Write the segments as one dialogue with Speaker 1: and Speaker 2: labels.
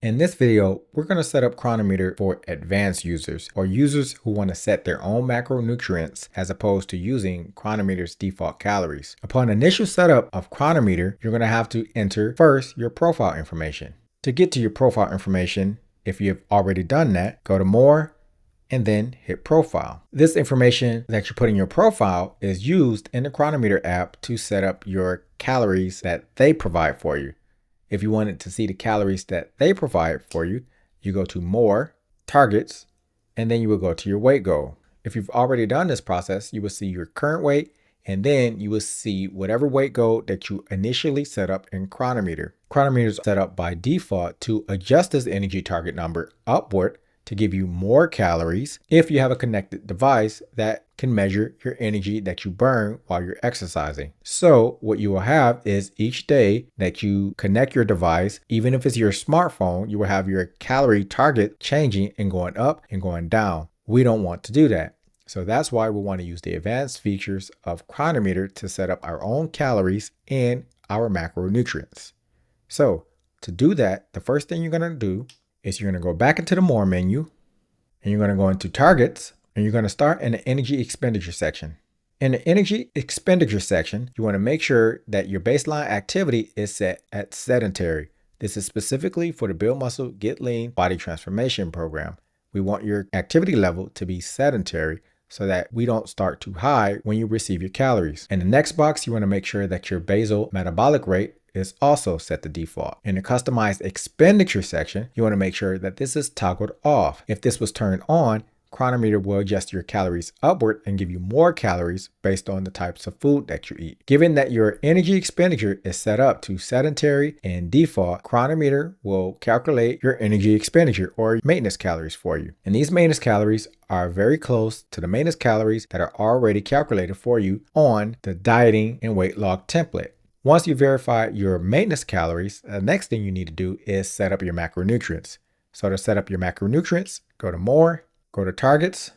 Speaker 1: In this video, we're going to set up Cronometer for advanced users or users who want to set their own macronutrients as opposed to using Cronometer's default calories. Upon initial setup of Cronometer, you're going to have to enter first your profile information. To get to your profile information, if you've already done that, go to More and then hit Profile. This information that you put in your profile is used in the Cronometer app to set up your calories that they provide for you. If you wanted to see the calories that they provide for you, you go to More, Targets, and then you will go to your weight goal. If you've already done this process, you will see your current weight, and then you will see whatever weight goal that you initially set up in Cronometer. Cronometer is set up by default to adjust this energy target number upward to give you more calories if you have a connected device that can measure your energy that you burn while you're exercising. So what you will have is each day that you connect your device, even if it's your smartphone, you will have your calorie target changing and going up and going down. We don't want to do that. So that's why we want to use the advanced features of Cronometer to set up our own calories and our macronutrients. So to do that, the first thing you're going to do is you're going to go back into the More menu, and you're going to go into Targets, and you're going to start in the Energy Expenditure section. In the Energy Expenditure section, you want to make sure that your baseline activity is set at sedentary. This is specifically for the Build Muscle, Get Lean Body Transformation program. We want your activity level to be sedentary so that we don't start too high when you receive your calories. In the next box, you want to make sure that your basal metabolic rate is also set to default. In the customized expenditure section, you want to make sure that this is toggled off. If this was turned on, Cronometer will adjust your calories upward and give you more calories based on the types of food that you eat. Given that your energy expenditure is set up to sedentary and default, Cronometer will calculate your energy expenditure or maintenance calories for you. And these maintenance calories are very close to the maintenance calories that are already calculated for you on the dieting and weight loss template. Once you verify your maintenance calories, the next thing you need to do is set up your macronutrients. So to set up your macronutrients, go to More, go to Targets,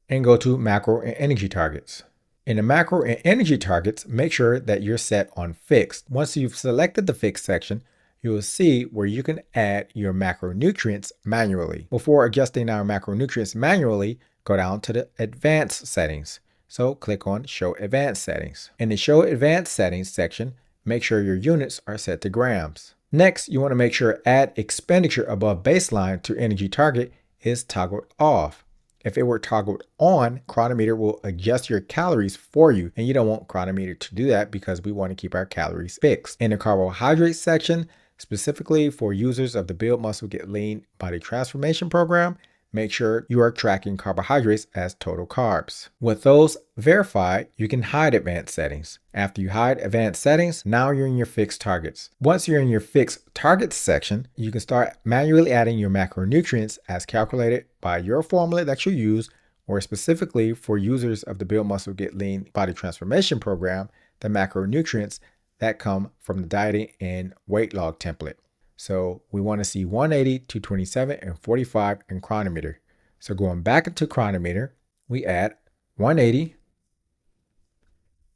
Speaker 1: and go to Macro and Energy Targets. In the Macro and Energy Targets, make sure that you're set on Fixed. Once you've selected the Fixed section, you will see where you can add your macronutrients manually. Before adjusting our macronutrients manually, go down to the Advanced settings. So click on Show Advanced Settings. In the Show Advanced Settings section, make sure your units are set to grams. Next, you want to make sure Add Expenditure above baseline to energy target is toggled off. If it were toggled on, Cronometer will adjust your calories for you, and you don't want Cronometer to do that because we want to keep our calories fixed. In the carbohydrate section, specifically for users of the Build Muscle, Get Lean Body Transformation program, make sure you are tracking carbohydrates as total carbs. With those verified, you can hide advanced settings. After you hide advanced settings, now you're in your fixed targets. Once you're in your fixed targets section, you can start manually adding your macronutrients as calculated by your formula that you use, or specifically for users of the Build Muscle, Get Lean Body Transformation program, the macronutrients that come from the dieting and weight loss template. So we want to see 180, 227, and 45 in Cronometer. So going back into Cronometer, we add 180,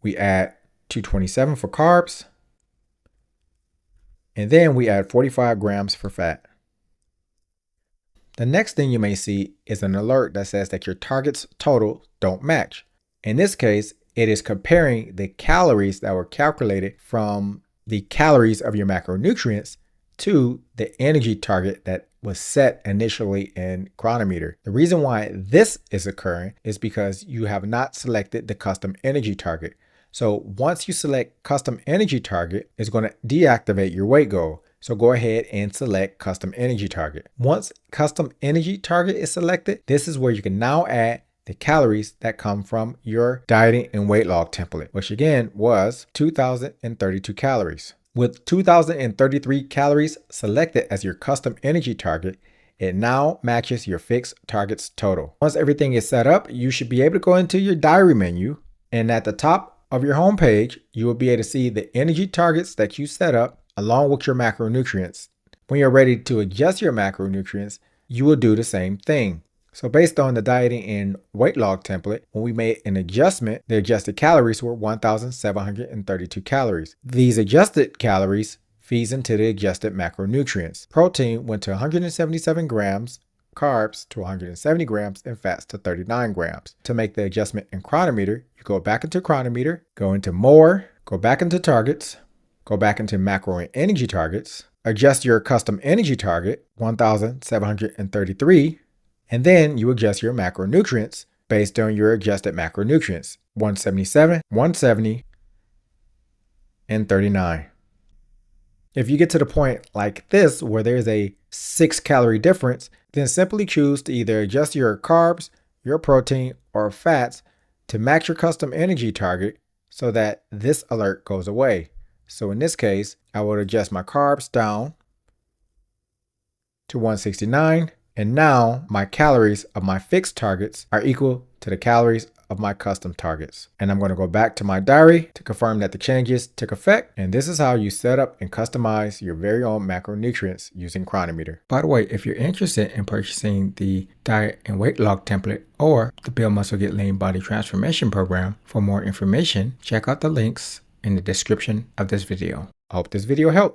Speaker 1: we add 227 for carbs, and then we add 45 grams for fat. The next thing you may see is an alert that says that your targets total don't match. In this case, it is comparing the calories that were calculated from the calories of your macronutrients to the energy target that was set initially in Cronometer. The reason why this is occurring is because you have not selected the custom energy target. So once you select custom energy target, it's going to deactivate your weight goal. So go ahead and select custom energy target. Once custom energy target is selected, this is where you can now add the calories that come from your dieting and weight loss template, which again was 2,032 calories. With 2,033 calories selected as your custom energy target, it now matches your fixed targets total. Once everything is set up, you should be able to go into your diary menu, and at the top of your home page, you will be able to see the energy targets that you set up along with your macronutrients. When you're ready to adjust your macronutrients, you will do the same thing. So based on the dieting and weight loss template, when we made an adjustment, the adjusted calories were 1,732 calories. These adjusted calories feeds into the adjusted macronutrients. Protein went to 177 grams, carbs to 170 grams, and fats to 39 grams. To make the adjustment in Cronometer, you go back into Cronometer, go into More, go back into Targets, go back into Macro and Energy Targets, adjust your custom energy target, 1,733, and then you adjust your macronutrients based on your adjusted macronutrients, 177, 170, and 39. If you get to the point like this where there's a 6-calorie difference, then simply choose to either adjust your carbs, your protein, or fats to match your custom energy target so that this alert goes away. So in this case, I would adjust my carbs down to 169, and now my calories of my fixed targets are equal to the calories of my custom targets. And I'm going to go back to my diary to confirm that the changes took effect. And this is how you set up and customize your very own macronutrients using Cronometer. By the way, if you're interested in purchasing the diet and weight log template or the Build Muscle Get Lean Body Transformation Program, for more information, check out the links in the description of this video. I hope this video helped.